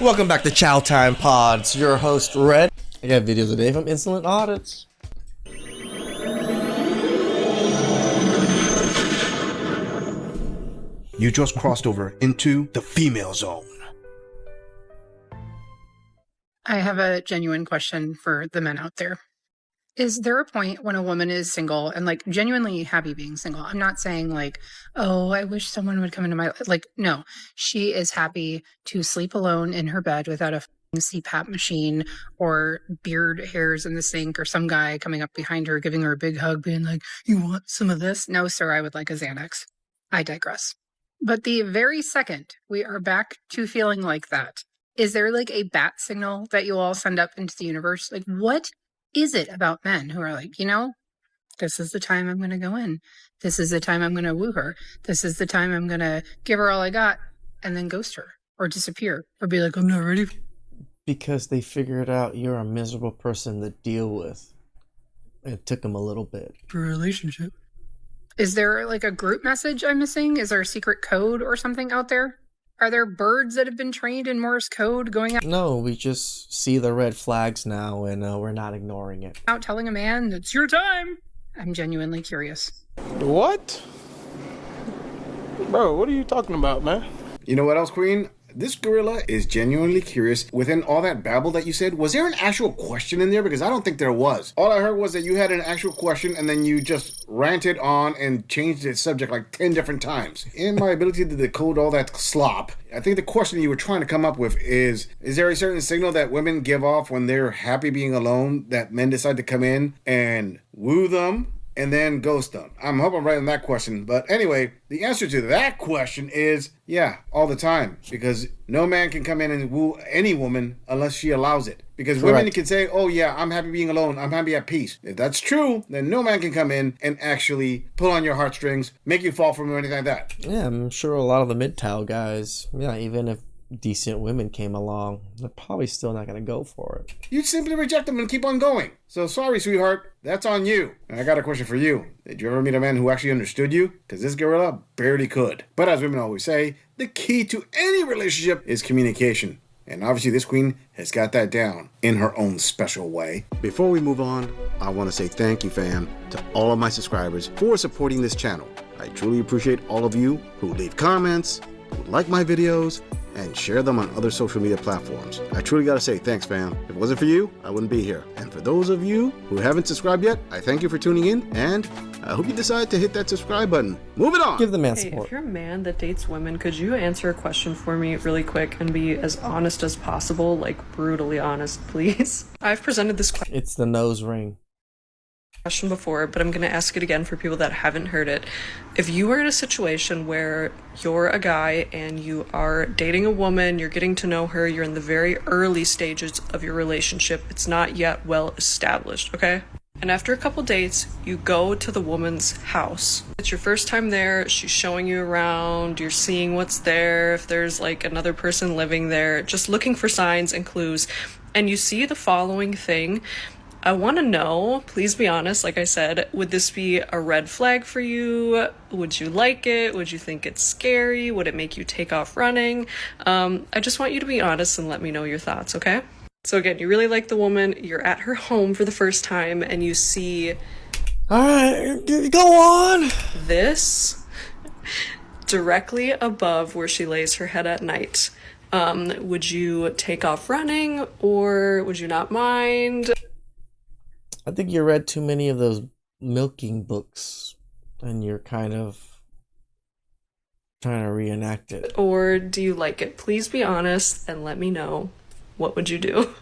Welcome back to Chow Time Pods. Your host, Red. I got videos today from InsolentAudits. You just crossed over into the female zone. I have a genuine question for the men out there. Is there a point when a woman is single and like genuinely happy being single? I'm not saying like, oh, I wish someone would come into my life. Like, no, she is happy to sleep alone in her bed without a CPAP machine or beard hairs in the sink or some guy coming up behind her, giving her a big hug, being like, you want some of this? No, sir, I would like a Xanax. I digress. But the very second we are back to feeling like that, is there like a bat signal that you all send up into the universe? Like, what is it about men who are like, you know, this is the time I'm going to go in. This is the time I'm going to woo her. This is the time I'm going to give her all I got and then ghost her or disappear or be like, I'm not ready. Because they figured out you're a miserable person to deal with. It took them a little bit. For a relationship. Is there like a group message I'm missing? Is there a secret code or something out there? Are there birds that have been trained in Morse code going out? No, we just see the red flags now and we're not ignoring it. Out telling a man, it's your time. I'm genuinely curious. What? Bro, what are you talking about, man? You know what else, Queen? This gorilla is genuinely curious. Within all that babble that you said, was there an actual question in there? Because I don't think there was. All I heard was that you had an actual question and then you just ranted on and changed the subject like 10 different times. In my ability to decode all that slop, I think the question you were trying to come up with is there a certain signal that women give off when they're happy being alone that men decide to come in and woo them and then ghost them? I'm hoping I'm right on that question. But anyway, the answer to that question is, yeah, all the time. Because no man can come in and woo any woman unless she allows it. Because Correct. Women can say, oh yeah, I'm happy being alone. I'm happy at peace. If that's true, then no man can come in and actually pull on your heartstrings, make you fall for him or anything like that. Yeah, I'm sure a lot of the MGTOW guys, yeah, even if decent women came along, they're probably still not going to go for it. You'd simply reject them and keep on going. So sorry, sweetheart. That's on you. And I got a question for you. Did you ever meet a man who actually understood you? Because this gorilla barely could. But as women always say, the key to any relationship is communication. And obviously this queen has got that down in her own special way. Before we move on, I want to say thank you, fam, to all of my subscribers for supporting this channel. I truly appreciate all of you who leave comments, who like my videos, and share them on other social media platforms. I truly gotta say thanks, fam. If it wasn't for you, I wouldn't be here. And for those of you who haven't subscribed yet, I thank you for tuning in, and I hope you decide to hit that subscribe button. Moving on! Give the man Hey, support. if you're a man that dates women, could you answer a question for me really quick and be as honest as possible? Like, brutally honest, please? I've presented this It's the nose ring. question before, but I'm going to ask it again for people that haven't heard it. If you were in a situation where you're a guy and you are dating a woman, you're getting to know her, you're in the very early stages of your relationship, it's not yet well established, okay? And after a couple dates, you go to the woman's house. It's your first time there, she's showing you around, you're seeing what's there, if there's like another person living there, just looking for signs and clues, and you see the following thing. I want to know, please be honest, like I said, would this be a red flag for you? Would you like it? Would you think it's scary? Would it make you take off running? I just want you to be honest and let me know your thoughts, okay? So again, you really like the woman, you're at her home for the first time, and you see... Alright, go on! This directly above where she lays her head at night. Would you take off running, or would you not mind? I think you read too many of those milking books and you're kind of trying to reenact it. Or do you like it? Please be honest and let me know. What would you do?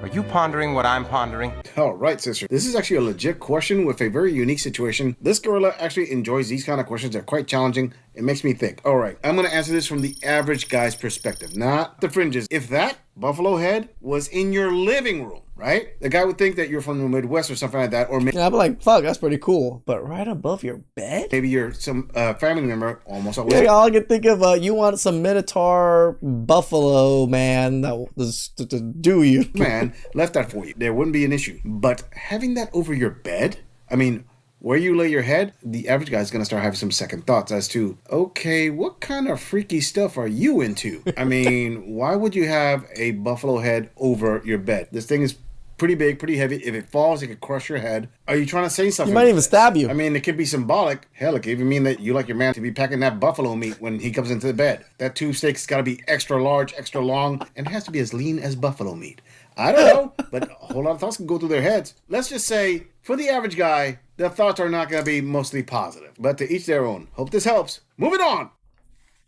Are you pondering what I'm pondering? All right, sister. This is actually a legit question with a very unique situation. This gorilla actually enjoys these kind of questions. They're quite challenging. It makes me think. All right, I'm going to answer this from the average guy's perspective, not the fringes. If that buffalo head was in your living room, right? The guy would think that you're from the Midwest or something like that, or Yeah, I'd be like, fuck, that's pretty cool. But right above your bed? maybe you're some family member, almost always. Yeah, all I can think of, you want some Minotaur buffalo man that was to do you. Man, left that for you. There wouldn't be an issue. But having that over your bed, I mean, where you lay your head, the average guy's gonna start having some second thoughts as to, okay, what kind of freaky stuff are you into? I mean, why would you have a buffalo head over your bed? This thing is pretty big, pretty heavy. If it falls, it could crush your head. Are you trying to say something? He might with even this? stab you. I mean, it could be symbolic. Hell, it could even mean that you like your man to be packing that buffalo meat when he comes into the bed. That tube steak's got to be extra large, extra long, and it has to be as lean as buffalo meat. I don't know, but a whole lot of thoughts can go through their heads. Let's just say, for the average guy, the thoughts are not going to be mostly positive. But to each their own. Hope this helps. Moving on.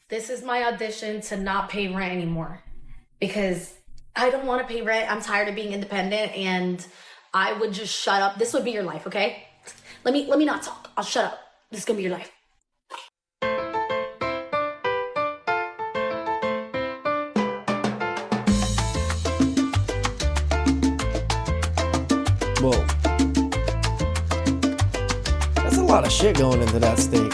This is my audition to not pay rent anymore because I don't want to pay rent. I'm tired of being independent and I would just shut up. This would be your life, okay? Let me not talk. I'll shut up. This is going to be your life. Whoa. That's a lot of shit going into that steak.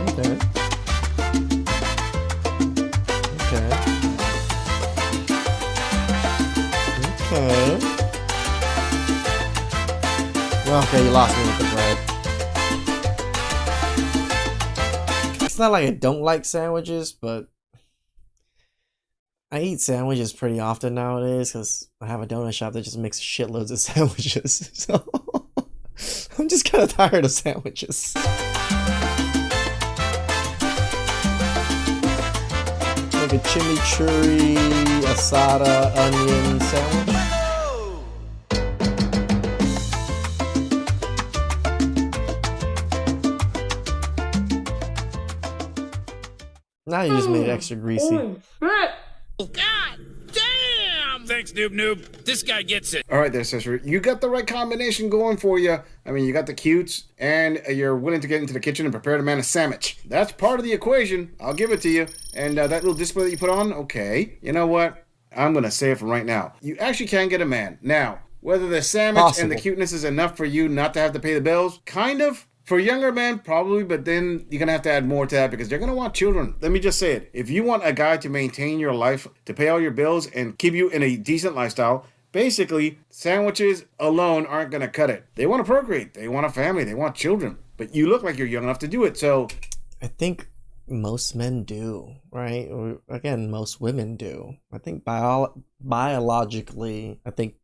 Okay. Okay. Okay. Well, okay, you lost me with the bread. It's not like I don't like sandwiches, but I eat sandwiches pretty often nowadays because I have a donut shop that just makes shitloads of sandwiches. So I'm just kind of tired of sandwiches. Like a chimichurri, asada, onion sandwich. Now you just made it extra greasy. God damn! Thanks, Noob Noob. This guy gets it. All right there, sister. You got the right combination going for you. I mean, you got the cutes, and you're willing to get into the kitchen and prepare the man a sandwich. That's part of the equation. I'll give it to you. And that little display that you put on, okay. You know what? I'm going to say it from right now. You actually can get a man. Now, whether the sandwich and the cuteness is enough for you not to have to pay the bills, kind of. For younger men, probably, but then you're going to have to add more to that because they're going to want children. Let me just say it. If you want a guy to maintain your life, to pay all your bills, and keep you in a decent lifestyle, basically, sandwiches alone aren't going to cut it. They want to procreate. They want a family. They want children. But you look like you're young enough to do it, so... I think most men do, right? Or, again, most women do. I think biologically, I think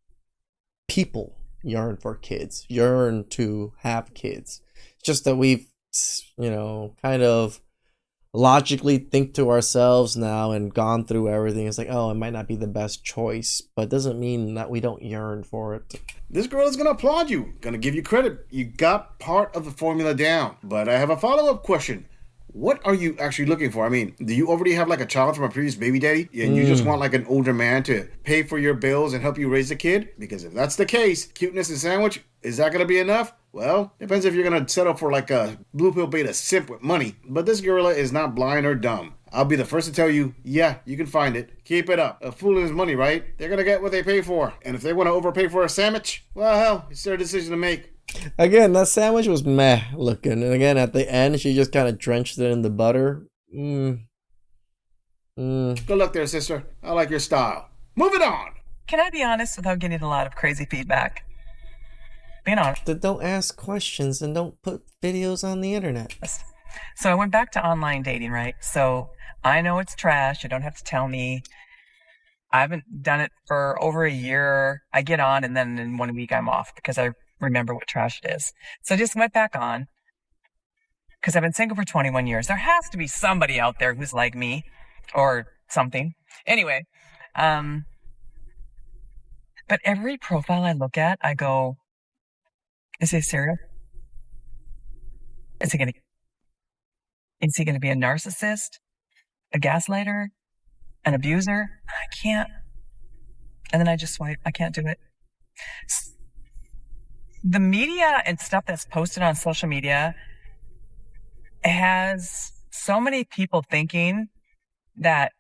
people yearn for kids, yearn to have kids. Just that we've, kind of logically think to ourselves now and gone through everything. It's like, oh, it might not be the best choice, but it doesn't mean that we don't yearn for it. This girl is going to applaud you, going to give you credit. You got part of the formula down. But I have a follow-up question. What are you actually looking for? I mean, do you already have like a child from a previous baby daddy and you just want like an older man to pay for your bills and help you raise the kid? Because if that's the case, cuteness and sandwich, is that going to be enough? Well, depends if you're going to settle for like a blue pill beta simp with money. But this gorilla is not blind or dumb. I'll be the first to tell you, yeah, you can find it. Keep it up. A fool and his money, right? They're going to get what they pay for. And if they want to overpay for a sandwich, well, hell, it's their decision to make. Again, that sandwich was meh looking. And again, at the end, she just kind of drenched it in the butter. Good luck there, sister. I like your style. Moving on. Can I be honest without getting a lot of crazy feedback? Being honest. Don't ask questions and don't put videos on the internet. So I went back to online dating, right? So I know it's trash. You don't have to tell me. I haven't done it for over a year. I get on and then in 1 week I'm off because I remember what trash it is. So I just went back on because I've been single for 21 years. There has to be somebody out there who's like me or something. Anyway, but every profile I look at, I go, is he serious? Is he going to be a narcissist, a gaslighter, an abuser? I can't. And then I just swipe. I can't do it. The media and stuff that's posted on social media has so many people thinking that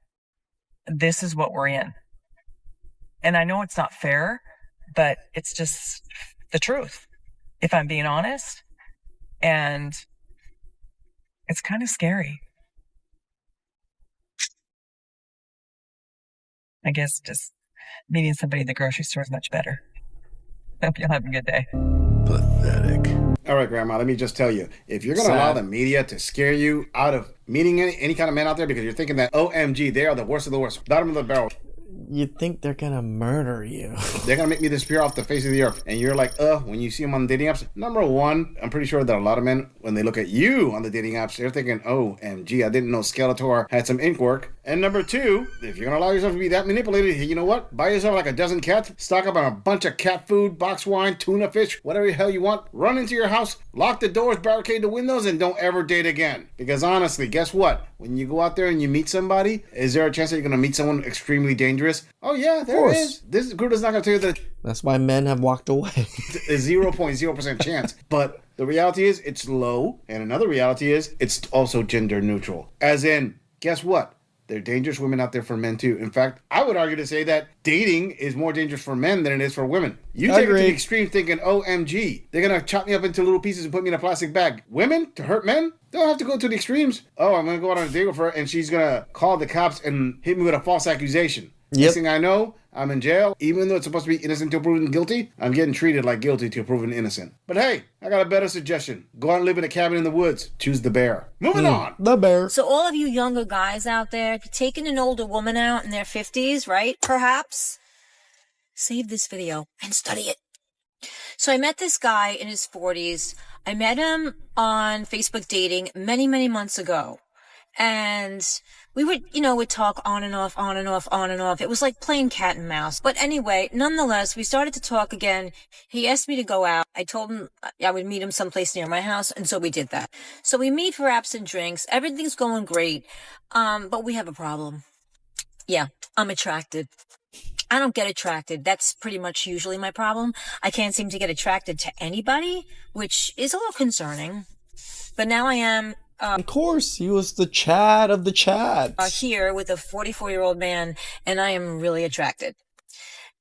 this is what we're in. And I know it's not fair, but it's just the truth, if I'm being honest. And it's kind of scary. I guess just meeting somebody in the grocery store is much better. Hope you'll have a good day. Pathetic. All right, Grandma, let me just tell you, if you're going to allow the media to scare you out of meeting any kind of men out there because you're thinking that, OMG, they are the worst of the worst, bottom of the barrel. You think they're gonna murder you. They're gonna make me disappear off the face of the earth. And you're like, when you see them on the dating apps, number one, I'm pretty sure that a lot of men, when they look at you on the dating apps, they're thinking, OMG, I didn't know Skeletor had some ink work. And number two, if you're gonna allow yourself to be that manipulated, you know what? Buy yourself like a dozen cats, stock up on a bunch of cat food, box wine, tuna fish, whatever the hell you want, run into your house, lock the doors, barricade the windows, and don't ever date again. Because honestly, guess what? When you go out there and you meet somebody, is there a chance that you're gonna meet someone extremely dangerous? Oh yeah, there is. This group is not gonna tell you that. That's why men have walked away. A 0.0% chance. But the reality is it's low, and another reality is it's also gender neutral. As in, guess what? There are dangerous women out there for men too. In fact, I would argue to say that dating is more dangerous for men than it is for women. You take it to the extreme thinking, OMG, they're going to chop me up into little pieces and put me in a plastic bag. Women, to hurt men, they don't have to go to the extremes. I'm going to go out on a date with her and she's going to call the cops and hit me with a false accusation. Next thing I know, I'm in jail. Even though it's supposed to be innocent till proven guilty, I'm getting treated like guilty till proven innocent. But hey, I got a better suggestion. Go out and live in a cabin in the woods. Choose the bear. Moving on. The bear. So all of you younger guys out there, if you're taking an older woman out in their 50s, right? Perhaps save this video and study it. So I met this guy in his 40s. I met him on Facebook dating many, many months ago. And we would, would talk on and off, on and off, on and off. It was like playing cat and mouse. But anyway, nonetheless, we started to talk again. He asked me to go out. I told him I would meet him someplace near my house. And so we did that. So we meet for apps and drinks. Everything's going great. But we have a problem. Yeah, I'm attracted. I don't get attracted. That's pretty much usually my problem. I can't seem to get attracted to anybody, which is a little concerning. But now I am. Of course, he was the Chad of the Chads. Here with a 44-year-old man, and I am really attracted.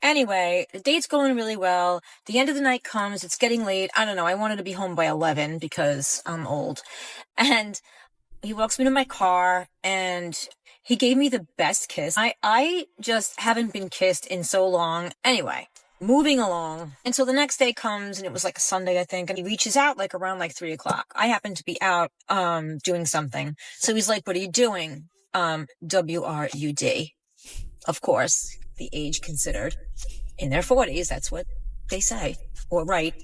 Anyway, the date's going really well. The end of the night comes. It's getting late. I don't know. I wanted to be home by 11 because I'm old. And he walks me to my car, and he gave me the best kiss. I just haven't been kissed in so long. Anyway. Moving along. And so the next day comes, and it was like a Sunday, I think, and he reaches out around 3:00. I happen to be out, doing something. So he's like, what are you doing? WRUD. Of course, the age considered. In their 40s, that's what they say. Or right.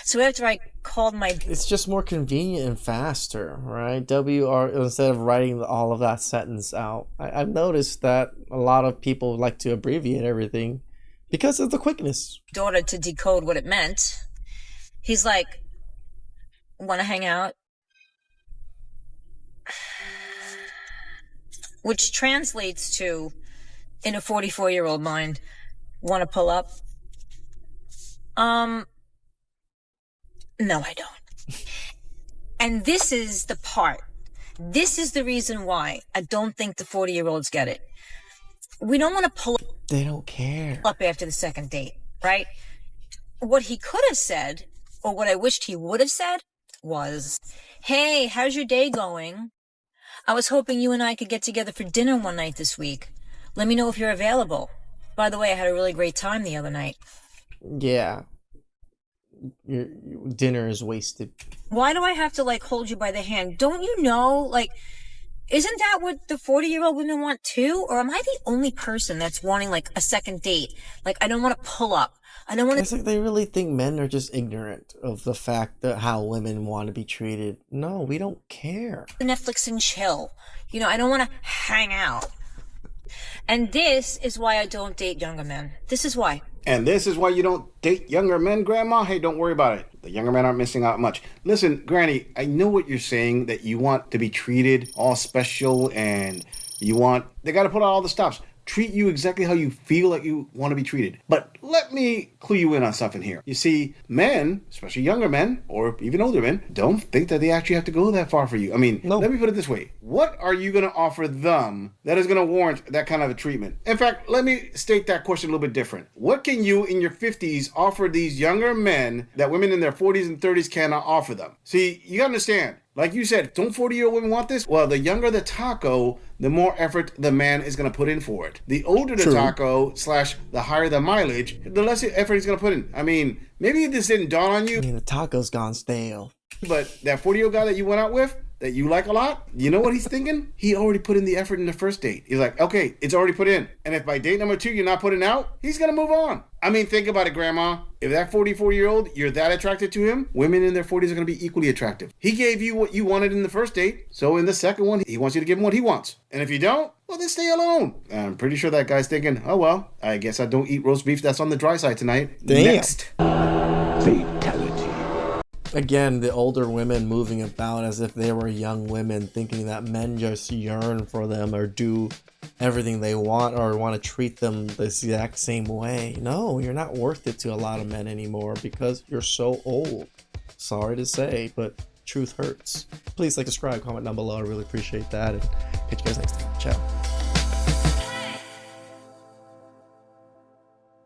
So after I called my... It's just more convenient and faster, right? WR, instead of writing all of that sentence out. I've noticed that a lot of people like to abbreviate everything. Because of the quickness. Daughter to decode what it meant. He's like, want to hang out? Which translates to, in a 44-year-old mind, want to pull up? No, I don't. And this is the part. This is the reason why I don't think the 40-year-olds get it. We don't want to pull They don't care. up after the second date, right? What he could have said, or what I wished he would have said, was, hey, how's your day going? I was hoping you and I could get together for dinner one night this week. Let me know if you're available. By the way, I had a really great time the other night. Yeah. Your dinner is wasted. Why do I have to, hold you by the hand? Don't you know, isn't that what the 40-year-old women want too? Or am I the only person that's wanting a second date? I don't want to pull up. I don't want to. It's like they really think men are just ignorant of the fact that how women want to be treated. No, we don't care. Netflix and chill. I don't want to hang out. And this is why I don't date younger men. This is why. And this is why you don't date younger men, Grandma? Hey, don't worry about it. The younger men aren't missing out much. Listen, Granny, I know what you're saying, that you want to be treated all special and they got to put out all the stops. Treat you exactly how you feel like you want to be treated. But let me clue you in on something here. You see, men, especially younger men, or even older men, don't think that they actually have to go that far for you. I mean, Let me put it this way. What are you going to offer them that is going to warrant that kind of a treatment? In fact, let me state that question a little bit different. What can you in your 50s offer these younger men that women in their 40s and 30s cannot offer them? See, you got to understand, Like you said, don't 40-year-old women want this? Well, the younger the taco, the more effort the man is going to put in for it. The older the taco / the higher the mileage, the less effort he's going to put in. I mean, maybe this didn't dawn on you. I mean, the taco's gone stale. But that 40-year-old guy that you went out with, that you like a lot, you know what he's thinking? He already put in the effort in the first date. He's like, okay, it's already put in. And if by date number 2 you're not putting out, he's going to move on. I mean, think about it, Grandma. If that 44-year-old, you're that attracted to him, women in their 40s are going to be equally attractive. He gave you what you wanted in the first date, so in the second one, he wants you to give him what he wants. And if you don't, well, then stay alone. I'm pretty sure that guy's thinking, oh, well, I guess I don't eat roast beef that's on the dry side tonight. Damn. Next. Fatality. Again, the older women moving about as if they were young women, thinking that men just yearn for them or do everything they want or want to treat them the exact same way. No, you're not worth it to a lot of men anymore because you're so old. Sorry to say, but truth hurts. Please like, subscribe, comment down below. I really appreciate that. And catch you guys next time. Ciao.